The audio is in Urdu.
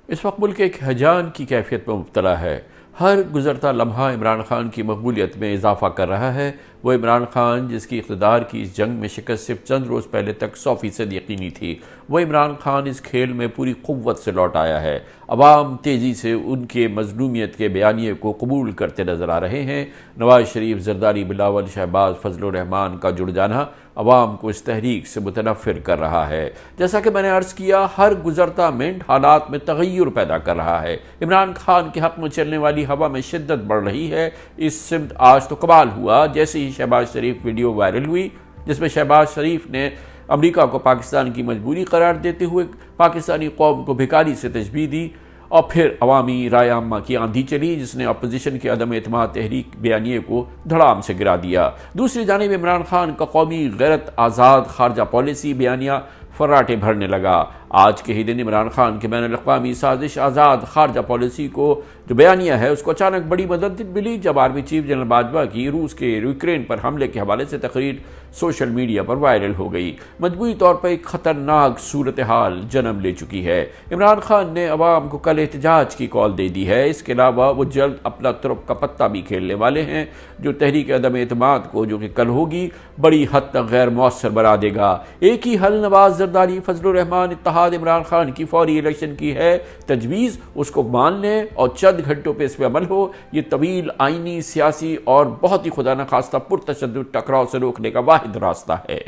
اس وقت ملک ایک ہیجان کی کیفیت میں مبتلا ہے۔ ہر گزرتا لمحہ عمران خان کی مقبولیت میں اضافہ کر رہا ہے۔ وہ عمران خان جس کی اقتدار کی اس جنگ میں شکست صرف چند روز پہلے تک 100% یقینی تھی، وہ عمران خان اس کھیل میں پوری قوت سے لوٹ آیا ہے۔ عوام تیزی سے ان کے مظلومیت کے بیانیے کو قبول کرتے نظر آ رہے ہیں۔ نواز شریف، زرداری، بلاول، شہباز، فضل الرحمان کا جڑ جانا عوام کو اس تحریک سے متنفر کر رہا ہے۔ جیسا کہ میں نے عرض کیا، ہر گزرتا منٹ حالات میں تغیر پیدا کر رہا ہے۔ عمران خان کے حق میں چلنے والی ہوا میں شدت بڑھ رہی ہے۔ اس سمت آج تو کمال ہوا جیسے ہی شہباز شریف ویڈیو وائرل ہوئی، جس میں شہباز شریف نے امریکہ کو پاکستان کی مجبوری قرار دیتے ہوئے پاکستانی قوم کو بھکاری سے تشبیہ دی، اور پھر عوامی رائے عامہ کی آندھی چلی جس نے اپوزیشن کے عدم اعتماد تحریک بیانیے کو دھڑام سے گرا دیا۔ دوسری جانب عمران خان کا قومی غیرت آزاد خارجہ پالیسی بیانیہ فراٹے بھرنے لگا۔ آج کے ہی دن عمران خان کے بین الاقوامی سازش آزاد خارجہ پالیسی کو جو بیانیہ ہے اس کو اچانک بڑی مدد ملی جب آرمی چیف جنرل باجوہ کی روس کے یوکرین پر حملے کے حوالے سے تقریر سوشل میڈیا پر وائرل ہو گئی۔ مجموعی طور پر ایک خطرناک صورتحال جنم لے چکی ہے۔ عمران خان نے عوام کو کل احتجاج کی کال دے دی ہے۔ اس کے علاوہ وہ جلد اپنا ترپ کا پتہ بھی کھیلنے والے ہیں جو تحریک عدم اعتماد کو جو کہ کل ہوگی بڑی حد تک غیر مؤثر بنا دے گا۔ ایک ہی حل نواز، زرداری، فضل الرحمان، اتحاد عمران خان کی فوری الیکشن کی ہے تجویز، اس کو مان لیں اور چند گھنٹوں پہ اس پہ عمل ہو۔ یہ طویل آئینی، سیاسی اور بہت ہی خدا نخواستہ پرتشدد ٹکراؤ سے روکنے کا واحد راستہ ہے۔